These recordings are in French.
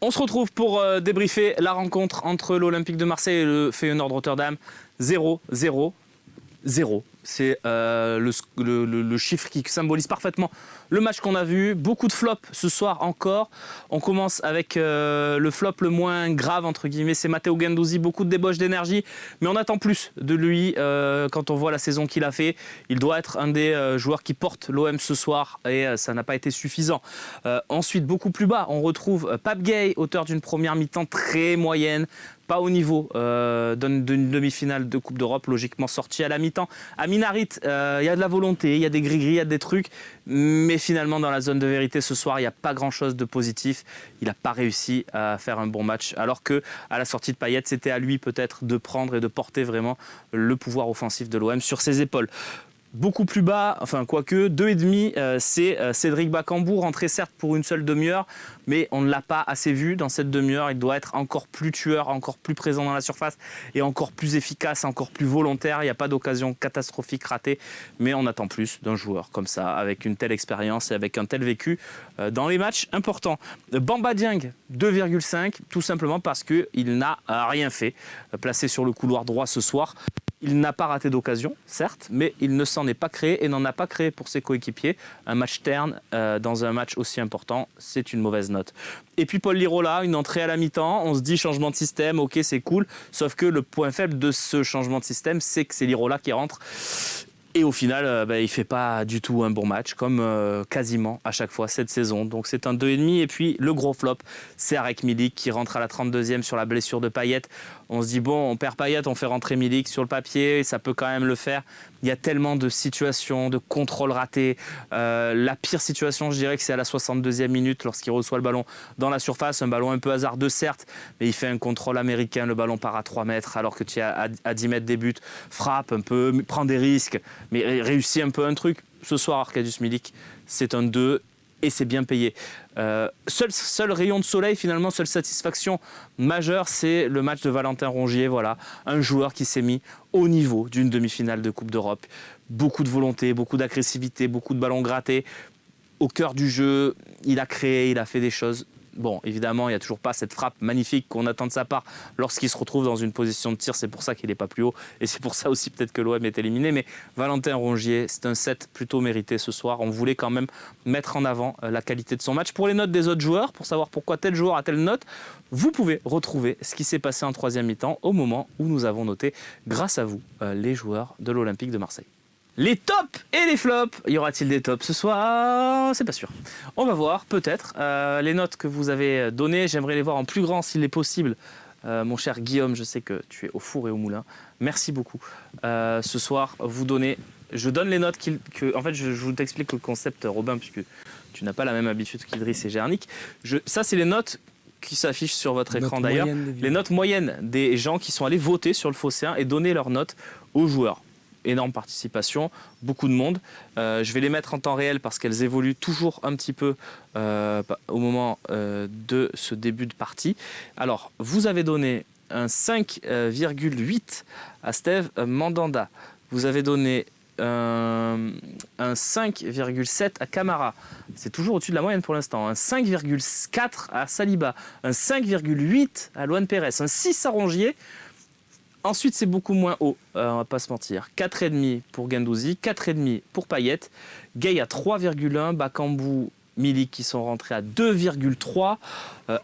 On se retrouve pour débriefer la rencontre entre l'Olympique de Marseille et le Feyenoord Rotterdam. 0-0. 0. C'est le chiffre qui symbolise parfaitement le match qu'on a vu. Beaucoup de flops ce soir encore. On commence avec le flop le moins grave, entre guillemets, c'est Matteo Guendouzi. Beaucoup de débauche d'énergie, mais on attend plus de lui quand on voit la saison qu'il a fait. Il doit être un des joueurs qui porte l'OM ce soir et ça n'a pas été suffisant. Ensuite, beaucoup plus bas, on retrouve Pape Gueye, auteur d'une première mi-temps très moyenne. Pas au niveau d'une demi-finale de Coupe d'Europe, logiquement sorti à la mi-temps. Amin Harit, il y a de la volonté, il y a des gris-gris, il y a des trucs, mais finalement dans la zone de vérité ce soir, il n'y a pas grand-chose de positif. Il n'a pas réussi à faire un bon match, alors que à la sortie de Payet, c'était à lui peut-être de prendre et de porter vraiment le pouvoir offensif de l'OM sur ses épaules. Beaucoup plus bas, enfin quoique, 2,5, c'est Cédric Bakambu, rentré certes pour une seule demi-heure, mais on ne l'a pas assez vu dans cette demi-heure. Il doit être encore plus tueur, encore plus présent dans la surface et encore plus efficace, encore plus volontaire. Il n'y a pas d'occasion catastrophique ratée, mais on attend plus d'un joueur comme ça, avec une telle expérience et avec un tel vécu dans les matchs importants. Bamba Dieng, 2,5, tout simplement parce qu'il n'a rien fait. Placé sur le couloir droit ce soir. Il n'a pas raté d'occasion, certes, mais il ne s'en est pas créé et n'en a pas créé pour ses coéquipiers. Un match terne dans un match aussi important, c'est une mauvaise note. Et puis Paul Lirola, une entrée à la mi-temps, on se dit changement de système, ok c'est cool, sauf que le point faible de ce changement de système, c'est que c'est Lirola qui rentre. Et au final, il ne fait pas du tout un bon match, comme quasiment à chaque fois cette saison. Donc c'est un 2,5. Et puis le gros flop, c'est Arek Milik qui rentre à la 32e sur la blessure de Payet. On se dit, bon, on perd Payet, on fait rentrer Milik sur le papier, ça peut quand même le faire. Il y a tellement de situations, de contrôles ratés. La pire situation, je dirais que c'est à la 62e minute, lorsqu'il reçoit le ballon dans la surface. Un ballon un peu hasardeux, certes, mais il fait un contrôle américain. Le ballon part à 3 mètres, alors que tu es à 10 mètres des buts. Frappe un peu, prend des risques, mais réussit un peu un truc. Ce soir, Arkadiusz Milik, c'est un 2 et c'est bien payé. Seul rayon de soleil, finalement, seule satisfaction majeure, c'est le match de Valentin Rongier. Voilà, un joueur qui s'est mis au niveau d'une demi-finale de Coupe d'Europe. Beaucoup de volonté, beaucoup d'agressivité, beaucoup de ballons grattés. Au cœur du jeu, il a créé, il a fait des choses. Bon, évidemment, il n'y a toujours pas cette frappe magnifique qu'on attend de sa part lorsqu'il se retrouve dans une position de tir. C'est pour ça qu'il n'est pas plus haut. Et c'est pour ça aussi peut-être que l'OM est éliminé. Mais Valentin Rongier, c'est un 7 plutôt mérité ce soir. On voulait quand même mettre en avant la qualité de son match. Pour les notes des autres joueurs, pour savoir pourquoi tel joueur a telle note, vous pouvez retrouver ce qui s'est passé en troisième mi-temps au moment où nous avons noté, grâce à vous, les joueurs de l'Olympique de Marseille. Les tops et les flops. Y aura-t-il des tops ce soir? C'est pas sûr. On va voir, peut-être. Les notes que vous avez données, j'aimerais les voir en plus grand s'il est possible. Mon cher Guillaume, je sais que tu es au four et au moulin. Merci beaucoup. Ce soir, je donne les notes en fait, je vous t'explique le concept, Robin, puisque tu n'as pas la même habitude qu'Idriss et Gernik. Ça, c'est les notes qui s'affichent sur votre écran d'ailleurs. Les notes moyennes des gens qui sont allés voter sur le Phocéen et donner leurs notes aux joueurs. Énorme participation, beaucoup de monde. Je vais les mettre en temps réel parce qu'elles évoluent toujours un petit peu au moment de ce début de partie. Alors, vous avez donné un 5,8 à Steve Mandanda. Vous avez donné un 5,7 à Camara. C'est toujours au-dessus de la moyenne pour l'instant. Un 5,4 à Saliba. Un 5,8 à Luan Pérez. Un 6 à Rongier. Ensuite, c'est beaucoup moins haut, on va pas se mentir. 4,5 pour Guendouzi, 4,5 pour Payet. Gueye à 3,1, Bakambu, Milik qui sont rentrés à 2,3.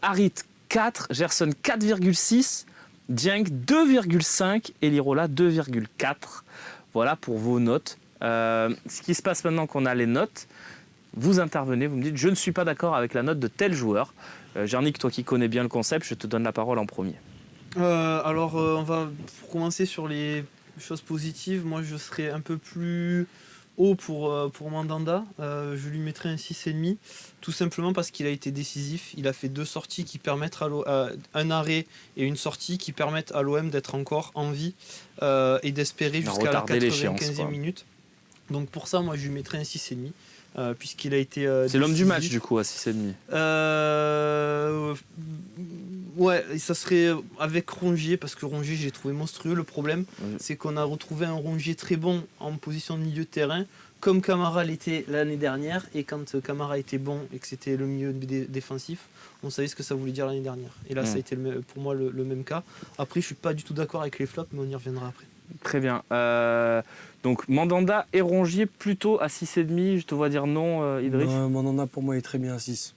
Harit 4, Gerson 4,6, Dieng 2,5 et Lirola 2,4. Voilà pour vos notes. Ce qui se passe maintenant qu'on a les notes, vous intervenez, vous me dites je ne suis pas d'accord avec la note de tel joueur. Gernik, toi qui connais bien le concept, je te donne la parole en premier. On va pour commencer sur les choses positives. Moi, je serais un peu plus haut pour Mandanda. Je lui mettrais un 6,5, tout simplement parce qu'il a été décisif. Il a fait 2 sorties qui permettent un arrêt et une sortie qui permettent à l'OM d'être encore en vie et d'espérer jusqu'à la 95e minute. Donc pour ça, moi, je lui mettrais un 6,5. Puisqu'il a été c'est l'homme du match du coup à 6,5. Ouais, ça serait avec Rongier, parce que Rongier, j'ai trouvé monstrueux. Le problème, c'est qu'on a retrouvé un Rongier très bon en position de milieu de terrain, comme Camara l'était l'année dernière, et quand Camara était bon et que c'était le milieu défensif, on savait ce que ça voulait dire l'année dernière. Et là, ça a été pour moi le même cas. Après, je suis pas du tout d'accord avec les flops, mais on y reviendra après. Très bien. Donc Mandanda et Rongier plutôt à 6,5. Je te vois dire non, Idriss. Non, Mandanda pour moi est très bien à 6.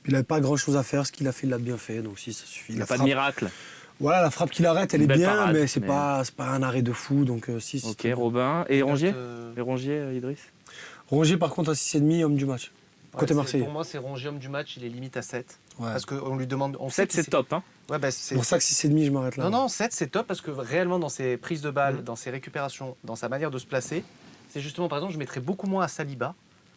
Il n'avait pas grand chose à faire, ce qu'il a fait, il l'a bien fait, donc 6 ça suffit. Il n'y a pas de miracle. Voilà, la frappe qu'il arrête, elle est Belle bien, parade, mais c'est pas un arrêt de fou, donc 6. Ok, Robin. Et Rongier Idriss. Rongier par contre à 6,5, homme du match. Côté Marseille. Pour moi, c'est Rongier, homme du match, il est limite à 7. Ouais. Parce qu'on lui demande. 7 c'est top, hein. Ouais, bah, C'est pour ça que 6,5, je m'arrête là. Non, 7 c'est top parce que réellement dans ses prises de balles, dans ses récupérations, dans sa manière de se placer, c'est justement par exemple, je mettrais beaucoup moins à Saliba,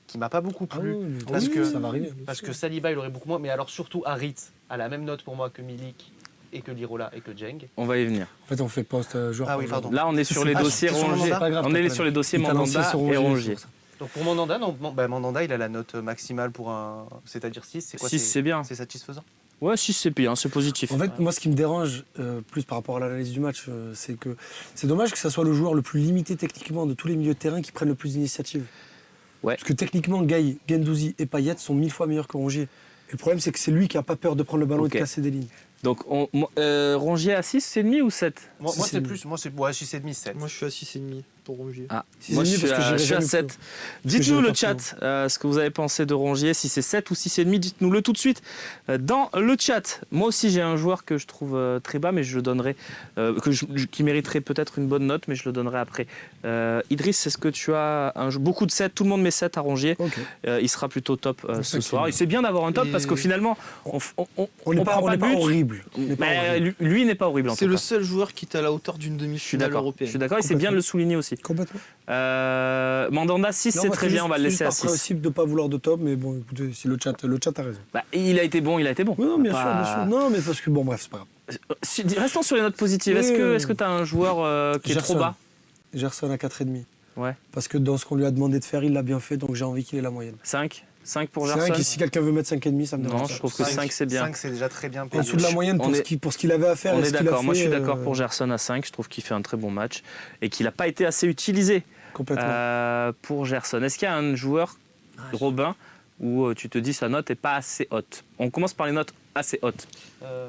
qui m'a pas beaucoup plu. Parce que ça va arriver. Parce que Saliba, il aurait beaucoup moins, mais alors surtout Harit a la même note pour moi que Milik et que Lirola et que Djeng. On va y venir. En fait, on fait poste joueur. Ah oui, pardon. Là, on est sur les dossiers Rongier. On est sur les dossiers Mandanda et Rongier. Donc pour Mandanda, non, Mandanda, il a la note maximale pour c'est-à-dire 6. C'est quoi 6, c'est bien. C'est satisfaisant. Ouais, 6, c'est bien, c'est positif. En fait, moi, ce qui me dérange plus par rapport à l'analyse du match, c'est que c'est dommage que ça soit le joueur le plus limité techniquement de tous les milieux de terrain qui prennent le plus d'initiative. Ouais. Parce que techniquement, Gaï, Guendouzi et Payet sont 1000 fois meilleurs que Rongier. Et le problème, c'est que c'est lui qui n'a pas peur de prendre le ballon et de casser des lignes. Donc, Rongier à 6, c'est demi ou 7 Moi, c'est plus. Moi, c'est 6,5, 7. Moi, je suis à 6,5 pour Rongier. Ah, moi, je suis à 7. Dites-nous le chat ce que vous avez pensé de Rongier, si c'est 7 ou 6,5, dites-nous-le tout de suite dans le chat. Moi aussi, j'ai un joueur que je trouve très bas, mais je le donnerai, qui mériterait peut-être une bonne note, mais je le donnerai après. Idriss, est-ce que tu as beaucoup de 7 ? Tout le monde met 7 à Rongier. Okay. Il sera plutôt top ce soir. C'est bien d'avoir un top parce que finalement, on n'est pas horrible. Lui n'est pas horrible. C'est le seul joueur qui est à la hauteur d'une demi-finale européenne. Je suis d'accord, et c'est bien de le souligner aussi. Complètement. Mandanda 6, c'est très bien, on va le laisser à 6. C'est principe de ne pas vouloir de top, mais bon, écoutez, c'est le chat a raison. Il a été bon. Oui, non, bien sûr. Non, mais parce que, bon, bref, c'est pas grave. Restons sur les notes positives. Est-ce que tu as un joueur qui est trop bas ? Gerson à 4,5. Ouais. Parce que dans ce qu'on lui a demandé de faire, il l'a bien fait, donc j'ai envie qu'il ait la moyenne. 5 pour Gerson. 5, et si quelqu'un veut mettre 5,5, ça me dérange. Non, je trouve que 5 c'est bien. 5 c'est déjà très bien. En dessous de la moyenne pour ce qu'il avait à faire. On est d'accord, moi je suis d'accord pour Gerson à 5, je trouve qu'il fait un très bon match et qu'il n'a pas été assez utilisé pour Gerson. Est-ce qu'il y a un joueur, Robin, où tu te dis sa note n'est pas assez haute ? On commence par les notes assez hautes.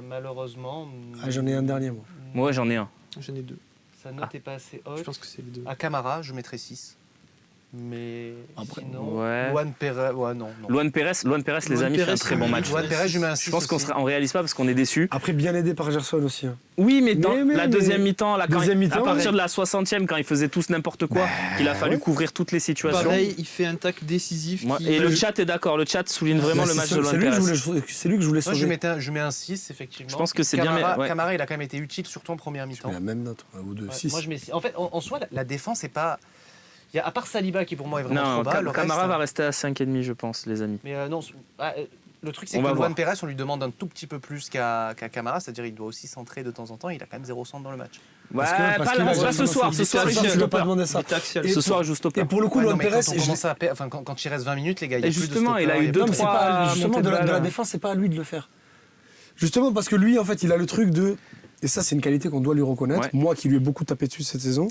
Malheureusement. J'en ai un dernier, moi. Moi j'en ai un. J'en ai 2. Sa note n'est pas assez haute. Je pense que c'est les 2. À Camara, je mettrais 6. Mais après, sinon, ouais. Luan Pérez, non. Luan Pérez, les amis, fait un très bon match. Luan Pérez, je mets un 6. Je pense qu'on ne réalise pas parce qu'on est déçus. Après, bien aidé par Gerson aussi. Oui, mais dans la deuxième mi-temps, à partir de la 60e, quand ils faisaient tous n'importe quoi, qu'il a fallu couvrir toutes les situations. Pareil, il fait un tacle décisif. Et le chat est d'accord, le chat souligne vraiment le match de Luan Pérez. C'est lui que je voulais sauver. Je mets un 6, effectivement. Je pense que c'est bien. Camara, il a quand même été utile, surtout en première mi-temps. La même note, ou 2, 6. Moi, je mets 6. En fait, en soi, la défense, c'est pas. À part Saliba qui pour moi est vraiment trop bas. Camara va rester à 5,5 je pense, les amis. Mais non, le truc c'est que Luan Pérez, on lui demande un tout petit peu plus qu'à Camara, c'est-à-dire il doit aussi centrer de temps en temps, il a quand même 0 centre dans le match. Ouais, pas ce soir, je ne pas demander ça. Ce soir, juste au Et pour le coup, Luan Pérez, quand il reste 20 minutes, les gars, il y a justement, il a eu 2-3 justement de la défense, c'est pas à lui de le faire. Justement parce que lui, en fait, il a le truc de, et ça c'est une qualité qu'on doit lui reconnaître, moi qui lui ai beaucoup tapé dessus cette saison.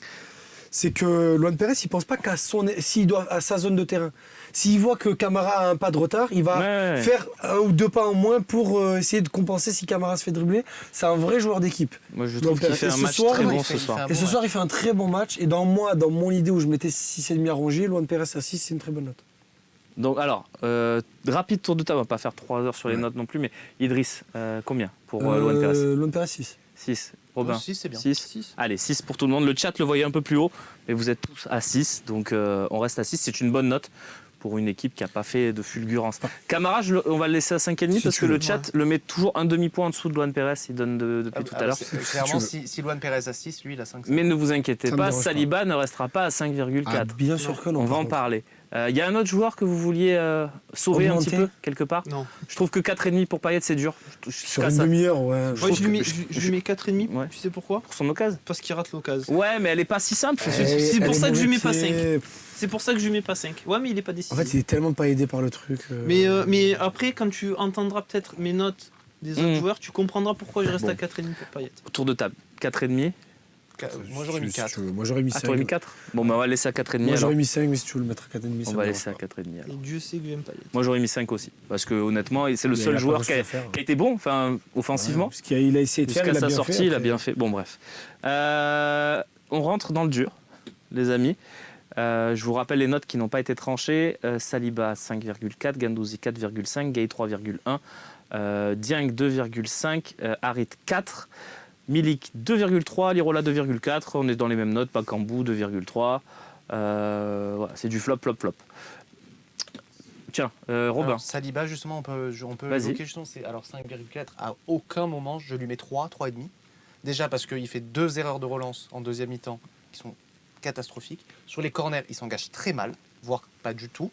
C'est que Luan Pérez, il pense pas qu'à à sa zone de terrain. S'il voit que Camara a un pas de retard, il va faire 1 ou 2 pas en moins pour essayer de compenser si Camara se fait dribbler. C'est un vrai joueur d'équipe. Moi, je trouve qu'il fait un match très bon ce soir. Et ce soir, il fait un très bon match. Et dans mon idée où je mettais 6,5 à Rongier, Luan Pérez à 6, c'est une très bonne note. Donc, alors, rapide tour de table, on va pas faire 3 heures sur les notes non plus, mais Idriss, combien pour Luan Pérez ? Luan Pérez, 6. 6. Robin, 6, c'est bien. 6. Allez, 6 pour tout le monde. Le chat le voyait un peu plus haut, mais vous êtes tous à 6, donc on reste à 6. C'est une bonne note pour une équipe qui n'a pas fait de fulgurance. Camara, on va le laisser à 5,5 parce que le chat le met toujours un demi-point en dessous de Luan Pérez, il donne depuis tout à l'heure. Clairement, si Luan Pérez a 6, lui, il a 5. Mais ne vous inquiétez pas, Saliba ne restera pas à 5,4. Bien sûr que non. On va en parler. Il y a un autre joueur que vous vouliez sauver un petit peu, quelque part ? Non. Je trouve que 4,5 pour Payet, c'est dur. Sur une demi-heure, ouais. Je lui mets 4,5, tu sais pourquoi ? Pour son occasion. Parce qu'il rate l'occasion. Ouais, mais elle est pas si simple. C'est pour ça que je lui mets pas 5. C'est pour ça que je lui mets pas 5. Ouais, mais il est pas décisif. En fait, il est tellement pas aidé par le truc. Mais après, quand tu entendras peut-être mes notes des autres joueurs, tu comprendras pourquoi je reste à 4,5 pour Payet. Tour de table, 4,5. Moi j'aurais mis 4. Moi j'aurais mis 5. Ah, t'aurais mis 4 Bon, bah on va laisser à 4,5. Moi alors. j'aurais mis 5, mais si tu veux le mettre à 4,5, On va laisser à 4,5. Et alors. Dieu sait que j'aime Payet. Moi j'aurais mis 5 aussi. Parce que honnêtement, c'est le Mais il seul a joueur pas qui a grand-chose à faire. été bon, enfin, offensivement. Parce qu'il a essayé de faire, Jusqu'à il a sa bien sortie, fait. il a après. bien fait. Bon, bref. On rentre dans le dur, les amis. Je vous rappelle les notes qui n'ont pas été tranchées. Saliba 5,4, Guendouzi 4,5, Gay 3,1, Dieng 2,5, Harit 4, Milik 2,3, Lirola 2,4. On est dans les mêmes notes. Bakambu 2,3. Voilà, c'est du flop, flop, flop. Tiens, Robin. Alors, Saliba, justement, on peut Vas-y. évoquer, justement, alors 5,4, à aucun moment je lui mets 3, 3,5. Déjà parce qu'il fait 2 erreurs de relance en deuxième mi-temps qui sont catastrophiques. Sur les corners, il s'engage très mal, voire pas du tout.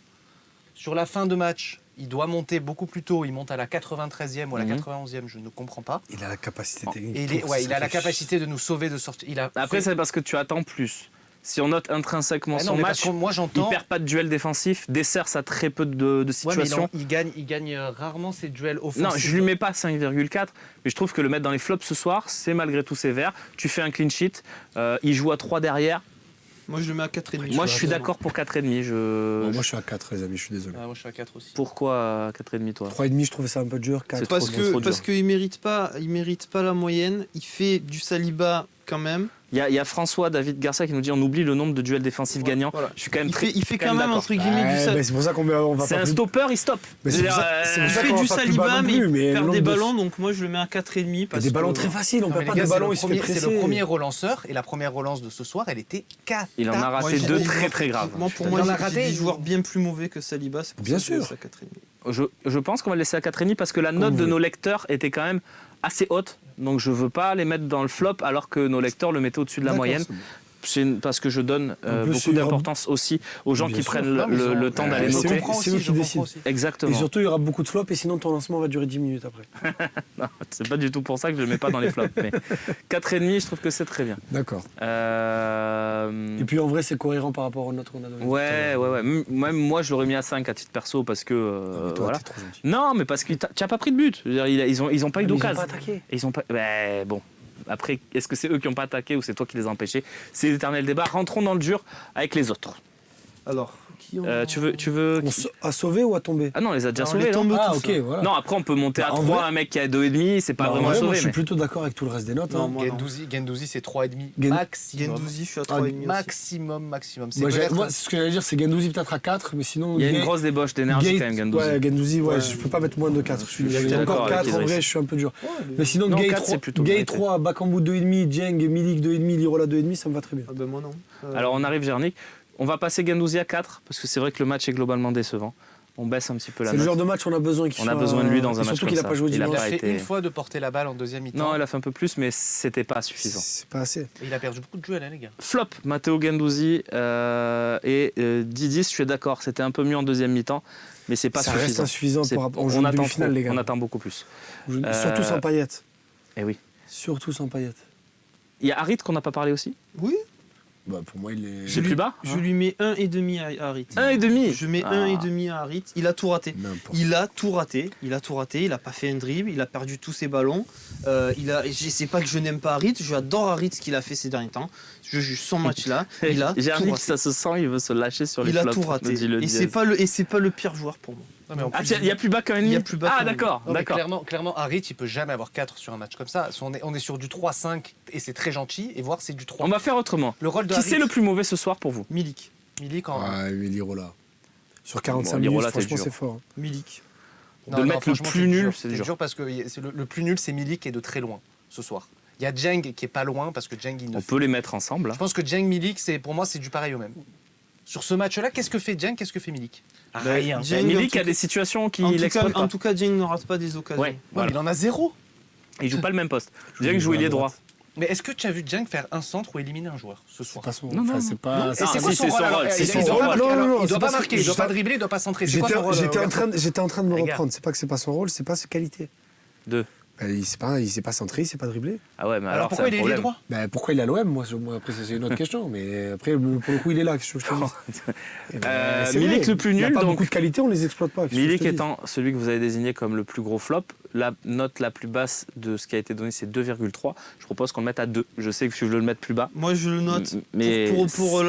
Sur la fin de match, il doit monter beaucoup plus tôt. Il monte à la 93e ou à la 91e, je ne comprends pas. Il a la capacité technique. Et il a la capacité de nous sauver de sortir. Après, c'est parce que tu attends plus. Si on note intrinsèquement Ah non, son mais parce match, que moi il j'entends. perd pas de duel défensif, dessert ça très peu de Ouais, mais situations. il gagne rarement ses duels offensifs. Non, je lui mets pas 5,4, mais je trouve que le mettre dans les flops ce soir, c'est malgré tout sévère. Tu fais un clean sheet, il joue à 3 derrière. Moi, je le mets à 4,5. Moi, je suis d'accord pour 4,5. Bon, moi je suis à 4, les amis, je suis désolé. Ah, moi je suis à 4 aussi. Pourquoi 4,5 toi 3,5, je trouvais ça un peu dur. 4. C'est Parce trop dur. qu'il mérite pas la moyenne. Il fait du Saliba quand même. Il y a François David Garcia qui nous dit on oublie le nombre de duels défensifs gagnants. Voilà. Je suis quand même Il fait quand même d'accord. entre guillemets du Saliba. C'est pour ça qu'on va C'est pas un plus- stopper, il stoppe. Mais c'est pour ça- c'est Il pour ça fait qu'on du va pas plus bas Saliba, non mais plus, mais il le perd nombre des de- ballons, donc moi je le mets à 4,5. Et Parce des ballons que- très faciles, on Non, perd mais pas les des gars, ballons, il se fait c'est le presser. premier relanceur et la première relance de ce soir, elle était catastrophique. Il en a Moi, raté j'ai 2 des très joueurs- très graves. Moi, pour Il moi, en a j'ai raté, des il- joueurs bien plus mauvais que Saliba. C'est pour Bien ça que je sûr. laisse à 4,5. Je pense qu'on va le laisser à 4,5 parce que la note vous de voulez. nos lecteurs était quand même assez haute. Donc je veux pas les mettre dans le flop alors que nos lecteurs le mettaient au-dessus de la D'accord, moyenne. c'est bon. C'est parce que je donne En plus, beaucoup il y aura- d'importance aussi aux gens Bien qui sûr. prennent Non, mais ils ont- le temps d'aller c'est noter. eux- c'est eux qui décident. aussi. Exactement. Et surtout, il y aura beaucoup de flops et sinon ton lancement va durer 10 minutes après. Non, c'est pas du tout pour ça que je le mets pas dans les flops. Mais 4,5, je trouve que c'est très bien. D'accord. Euh, Et puis en vrai, c'est cohérent par rapport aux notes qu'on a données. Ouais. Même moi, je l'aurais mis à 5 à titre perso parce que. Toi, voilà. t'es trop gentil. Non, mais parce que tu n'as pas pris de but. Je veux dire, ils ont pas eu Mais ils ont d'occasion. pas attaqué. Et ils ont pas. Ben, bon. Après, est-ce que c'est eux qui n'ont pas attaqué ou c'est toi qui les as empêchés? C'est l'éternel débat. Rentrons dans le dur avec les autres. Alors, qui Tu veux. À sauver ou à tomber? Ah non, on les a déjà on sauvés, les non tombe Ah, tous, ok, là. voilà. Non, après, on peut monter à Bah, en 3, vrai- un mec qui a 2,5, c'est pas Bah, en vraiment vrai, moi, sauvé. je suis Mais... plutôt d'accord avec tout le reste des notes. Non, hein. moi, non. Gendouzi, c'est 3,5 Gen- maximum. Gendouzi, je suis à Ah, 3,5 aussi. Maximum. C'est Moi, peut-être- moi, ce que j'allais dire, c'est Gendouzi peut-être à 4, mais sinon. Il y a une Gay- grosse débauche d'énergie Gay- quand même, Gendouzi. Ouais, Gendouzi, ouais, Ouais. je peux pas mettre moins de 4. Je suis suis désolé. d'accord Encore avec 4, en Idriss. vrai, je suis un peu dur. Ouais, Mais sinon, Non, Gay 4, 3, c'est plutôt Gay mérité. 3, Bakambu 2,5, Dieng, Milik 2,5, Lirola 2,5, ça me va très bien. Ah ben moi non. Alors, on arrive, Gernik. On va passer Gendouzi à 4 parce que c'est vrai que le match est globalement décevant. On baisse un petit peu la C'est le note. genre de match qu'on a besoin qu'il On a soit- besoin de lui dans un et match surtout comme qu'il a ça. pas joué Il a Il dimanche. a pas fait été- une fois de porter la balle en deuxième mi-temps. Non, il a fait un peu plus, mais c'était pas suffisant. C'est pas assez. Et il a perdu beaucoup de duels, hein, les gars. Flop, Matteo Gendouzi et Didis, je suis d'accord, c'était un peu mieux en deuxième mi-temps, mais c'est pas Ça reste suffisant. insuffisant C'est- pour rapport. On joue on une attend demi-finale, trop, les gars. on attend beaucoup plus. Surtout sans Payet. Eh oui. Surtout sans Payet. Il y a Harit qu'on n'a pas parlé aussi. Oui, Bah, pour moi, il est. C'est plus bas. je lui mets 1,5 à Harit. 1,5. Je mets Ah. 1,5 à Harit. Il a tout raté. N'importe. Il a tout raté. Il a pas fait un dribble. Il a perdu tous ses ballons. C'est pas que je n'aime pas Harit. J'adore Harit ce qu'il a fait ces derniers temps. Je juge son match là. Il a tout Gernik, raté. ça se sent, il veut se lâcher sur les Il a flops. tout raté. me dit le Et Diaz. c'est pas le pire joueur pour moi. Non, mais en Ah, plus, tiens, il y a plus bas qu'un Il y a ennemi. plus bas Ah, qu'un d'accord, non, mais d'accord. clairement, Harit, il peut jamais avoir 4 sur un match comme ça. On est sur du 3-5 et c'est très gentil. Et voir, c'est du 3. On va faire autrement. Le rôle de Qui Harit, c'est le plus mauvais ce soir pour vous? Milik. Milik en. Ah, mais Lirola. Sur 45 Bon, minutes, Lirola, c'est franchement, dur. c'est fort. hein. Milik. De le mettre le franchement, plus c'est nul, dur. c'est C'est dur. dur parce que le plus nul, c'est Milik et de très loin ce soir. Il y a Dieng qui est pas loin parce que Dieng, il ne On peut les mettre ensemble. Je pense que Dieng Milik, pour moi, c'est du pareil au même. Sur ce match-là, qu'est-ce que fait Dieng, qu'est-ce que fait Milik? Rien. Dieng, Et Milik en a tout- des situations En qu'il tout cas, exploite en pas. tout cas, Dieng ne rate pas des occasions. Ouais, Ouais, voilà. mais il en a 0. Il joue pas le même poste. Il Dieng joue joue à ailier droite. droit. Mais est-ce que tu as vu Dieng faire un centre ou éliminer un joueur ce C'est soir? pas son Non, enfin, non, c'est pas. non. Et Ah, c'est si, quoi c'est son son rôle alors rôle, c'est Il son doit rôle. pas marquer, Non, non, alors, non, il c'est doit pas parce que marquer, il doit pas dribbler, il doit pas centrer. C'est quoi son rôle J'étais en train de me Les gars. reprendre. C'est pas que c'est pas son rôle, c'est pas ses qualités. Deux. Il s'est pas centré, il s'est pas dribblé. Ah ouais, mais Alors pourquoi c'est il un est problème. ailier droit? Ben, pourquoi il est à l'OM moi, après, c'est une autre question. Mais après, pour le coup, il est là. Qu'est-ce que je te dis C'est Milik vrai, le plus il n'y a nul, pas donc beaucoup de qualité, on les exploite pas. Qu'est-ce que je Milik te dis étant celui que vous avez désigné comme le plus gros flop, la note la plus basse de ce qui a été donné, c'est 2,3. Je propose qu'on le mette à 2. Je sais que je veux le mettre plus bas. Moi, je le note. Mais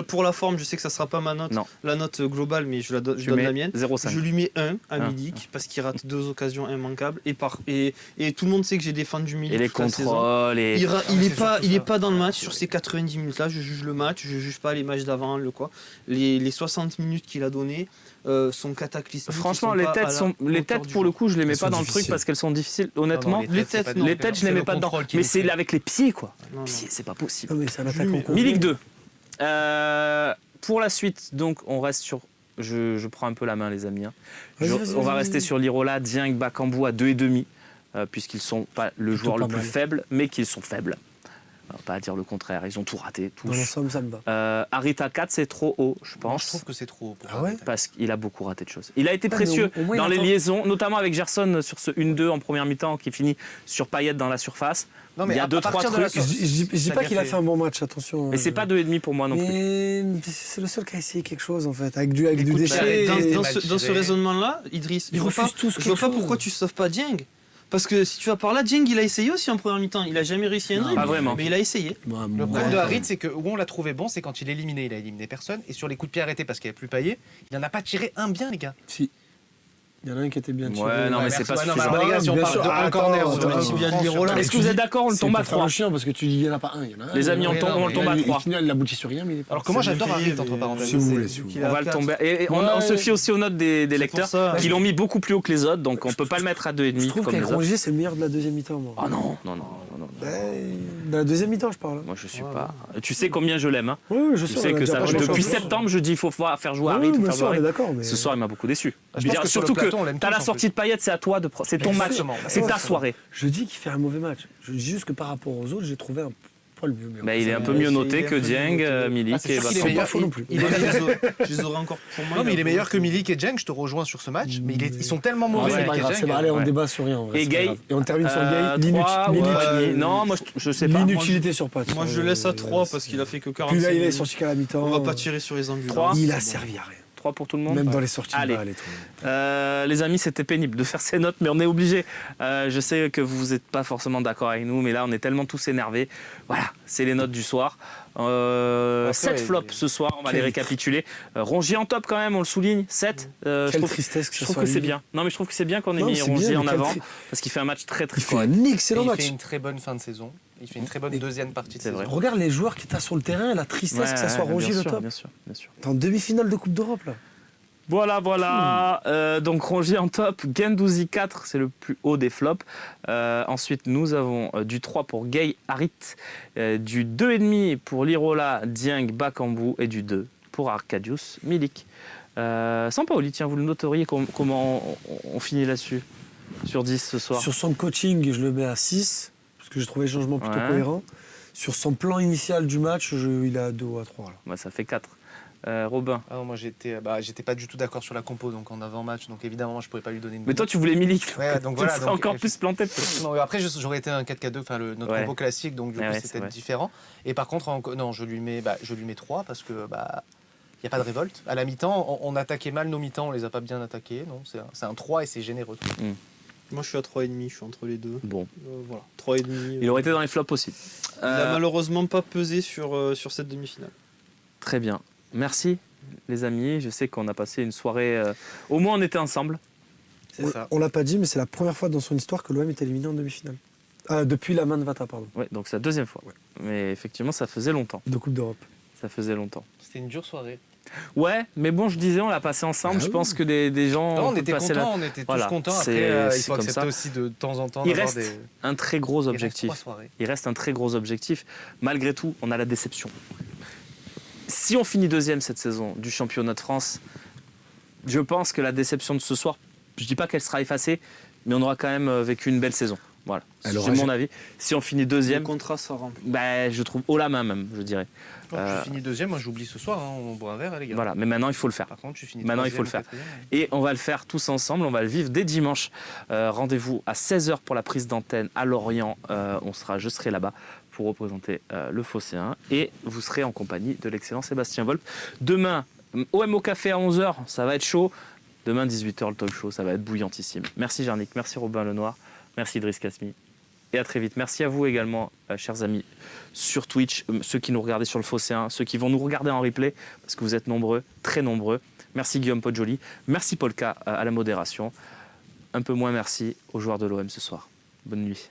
Pour la forme, je sais que ça sera pas ma note, Non. la note globale, mais je tu donne mets la mienne. 0,5. Je lui mets 1 à Ah. Milik parce qu'il rate 2 occasions immanquables et tout le monde sait que j'ai défendu Milik Et les toute la saison. contrôles. Et... Il est pas dans le match sur ces 90 minutes là, je juge le match, je juge pas les matchs d'avant, les 60 minutes qu'il a donné sont cataclysmiques. Franchement, ils les sont pas têtes, à la les hauteur têtes du pour le jeu. coup, je les mets Elles pas sont dans le truc difficiles. parce qu'elles sont difficiles. Honnêtement, Non, les têtes, c'est pas non. les têtes, je les mets pas dedans. contrôle qui Mais nous c'est fait. avec les pieds, quoi. Non, non. Pieds, c'est pas possible. Non, mais c'est un attaquant. Milik complet. Milik 2. Pour la suite, donc, on reste sur. Je prends un peu la main, les amis. Hein. Vas-y, On va vas-y. rester sur Lirola, Dieng, Bakambu à 2,5, puisqu'ils sont pas le Plutôt joueur le pas plus mal. faible, mais qu'ils sont faibles. On va pas dire le contraire, ils ont tout raté, tous. Dans l'ensemble, ça me va. Harit à 4, c'est trop haut, je Moi, pense. je trouve que c'est trop haut. pour Ah ouais Arrêter. Parce qu'il a beaucoup raté de choses. Il a été mais précieux au moins, il dans les attend. liaisons, notamment avec Gerson sur ce 1-2 en première mi-temps qui finit sur Payet dans la surface. Non, Il y a à 2-3 partir de la trucs. sortie- Je dis ça pas lui a qu'il a fait- fait un bon match, attention. Mais c'est pas 2,5 pour moi non plus. Mais c'est le seul qui a essayé quelque chose en fait, avec du Écoute, déchet. arrête, Dans mal ce tiré. raisonnement-là, Idriss, Ils je vois refusent pas- tous je vois quelque pas chose. pourquoi tu sauves pas Dieng. Parce que si tu vas par là, Dieng, il a essayé aussi en première mi-temps. Il a jamais réussi à un Non, dribble, pas vraiment. mais il a essayé. Le problème de Harit, c'est que où on l'a trouvé bon, c'est quand il est éliminé, il a éliminé personne. Et sur les coups de pied arrêtés parce qu'il n'y avait plus Payet, il n'en a pas tiré un bien, les gars. Si. Il y en a un qui était bien tiré. Ouais, non, mais c'est pas merci. Ouais, non, suffisant. mais alors, les gars, si on Bien parle sûr. de un Attends, corner, attends, sur attends. une bien France, de Lirola. sur- Est-ce que vous êtes d'accord, on le C'est tombe à peut-être 3 chiant parce que tu dis il n'y en a pas un, il y en a un. Les amis, on le tombe à 3. Au final, il aboutit sur rien, mais il est pas. Alors que moi, C'est j'adore bien payé, Harit, entre mais- parenthèses. Si vous voulez, si vous qu'il voulez. a On va le quatre. tomber. Et on Ouais. se fie aussi aux notes des C'est lecteurs pour ça. qui l'ont mis beaucoup plus haut que les autres, donc on peut pas le mettre à Je 2,5 trouve comme qu'avec les autres. Rongier, c'est le meilleur de la deuxième mi-temps, moi. Oh non, non, non, non. Dans la deuxième mi-temps, je parle. Moi je suis Ouais, pas. Tu sais combien je l'aime. Hein. Oui, je Tu sais que ça, depuis septembre, je dis il faut faire jouer Harit, Oui, faut bien faire sûr, jouer on est Harit. d'accord. Mais... Ce soir, il m'a beaucoup déçu. Je Je veux pense dire, que sur le surtout plateau, on que l'aime t'as tous, la en sortie de Payet, c'est à toi c'est ton match, Exactement. c'est ta Ouais, soirée. Je dis qu'il fait un mauvais match. Je dis juste que par rapport aux autres, j'ai trouvé un poil mieux. Mais il est un peu Ouais, mieux il noté est que un peu mieux Dieng, noté. Milik c'est et sûr qu'il est Bakambu. meilleur. faux non plus. Je les aurais encore pour moi. Non, mais il est meilleur que Milik. Milik et Dieng, je te rejoins sur ce match. Mais ils sont tellement Ah, mauvais. c'est Ouais. pas Milik et grave, Dieng. c'est pas. Allez, on Ouais. débat sur rien. en vrai, Et c'est pas Gay grave. Et on termine sur Gay. 3 ou ouais. 2,5. Non, moi je sais pas. L'inutilité sur patte. Moi, je le laisse à 3 parce qu'il a fait que 40 Puis là, il est sorti qu'à la mi-temps. On va pas tirer sur les angles. 3. Il a servi à rien. 3 pour tout le monde. Même dans les sorties de Allez. balles et tout. Les amis, c'était pénible de faire ces notes, mais on est obligé. Je sais que vous n'êtes pas forcément d'accord avec nous, mais là, on est tellement tous énervés. Voilà, c'est les notes du soir. 7 flops ce soir, on va les Quel- récapituler. Rongier en top quand même, on le souligne. 7. Je Quelle trouve, tristesse que je ça trouve soit que c'est lui. bien. Non, mais je trouve que c'est bien qu'on ait Non, mis c'est Rongier bien, en mais quel avant, tri- parce qu'il fait un match très très Il fait correct. un Et excellent il match. fait une très bonne fin de saison. Il fait une très bonne deuxième partie de C'est saison. vrai. Regarde les joueurs qui t'as sur le terrain, la tristesse que ça soit Rongier bien le sûr, top. bien sûr, bien sûr. T'es en demi-finale de Coupe d'Europe là. Voilà. Donc Rongier en top, Guendouzi 4, c'est le plus haut des flops. Ensuite, nous avons du 3 pour Gay Harit, du 2,5 pour Lirola, Dieng, Bakambu et du 2 pour Arkadiusz Milik. Sampaoli, tiens, vous le noteriez comment on finit là-dessus sur 10 ce soir? Sur son coaching, je le mets à 6, parce que j'ai trouvé le changement plutôt Ouais. cohérent. Sur son plan initial du match, il est à 2 ou à 3. Là. Bah, ça fait 4. Robin. Ah non, moi j'étais pas du tout d'accord sur la compo donc en avant-match, donc évidemment je pouvais pas lui donner une Mais toi, tu voulais Milik. Ouais, donc tu voilà, serais donc, encore plus planté. peut-être. Non, après j'aurais été un 4K2, enfin notre Ouais. compo classique, donc du Ouais, coup ouais, c'est c'est peut-être vrai. différent. Et par contre, non, je lui mets 3 parce que il n'y a pas de révolte. À la mi-temps, on attaquait mal nos mi-temps, on les a pas bien attaqués. Non, c'est un 3 et c'est généreux. Moi, je suis à 3,5. Je suis entre les deux. Bon, Voilà, 3,5. il aurait été dans les flops aussi. Il a malheureusement pas pesé sur cette demi-finale. Très bien. Merci, les amis. Je sais qu'on a passé une soirée. Au moins, on était ensemble. C'est ça. On l'a pas dit, mais c'est la première fois dans son histoire que l'OM est éliminé en demi-finale. Depuis la main de Vata, pardon, Ouais, donc c'est la deuxième fois. Mais effectivement, ça faisait longtemps. de Coupe d'Europe. Ça faisait longtemps. C'était une dure soirée. Ouais, mais bon, je disais, on l'a passé ensemble. Ah je oui. pense que des gens. Non, on peuvent était passer contents, on était Voilà, tous contents. c'est- Après, il c'est faut comme accepter ça. aussi de temps en temps Il d'avoir reste un très gros Il reste objectif. 3 soirées. Il reste un très gros objectif. Malgré tout, on a la déception. Si on finit deuxième cette saison du championnat de France, je pense que la déception de ce soir, je dis pas qu'elle sera effacée, mais on aura quand même vécu une belle saison. Voilà, Alors, c'est mon avis. Si on finit Le deuxième, contrat sera rempli. bah, je trouve haut la main même, je dirais. Je finis deuxième, moi j'oublie ce soir, hein, on boit un verre, les gars. Voilà, mais maintenant il faut le faire. Par contre, tu finis Maintenant, il faut le troisième, faire. quatrième. Et on va le faire tous ensemble, on va le vivre dès dimanche. Rendez-vous à 16h pour la prise d'antenne à Lorient. Je serai là-bas pour représenter le Phocéen. Et vous serez en compagnie de l'excellent Sébastien Volpe. Demain, OM au café à 11h, ça va être chaud. Demain, 18h, le talk show, ça va être bouillantissime. Merci Jarnick, merci Robin Lenoir, merci Idriss Kasmi. Et à très vite. Merci à vous également, chers amis, sur Twitch, ceux qui nous regardaient sur le Phocéen, ceux qui vont nous regarder en replay, parce que vous êtes nombreux, très nombreux. Merci Guillaume Podjoli, merci Polka à la modération. Un peu moins merci aux joueurs de l'OM ce soir. Bonne nuit.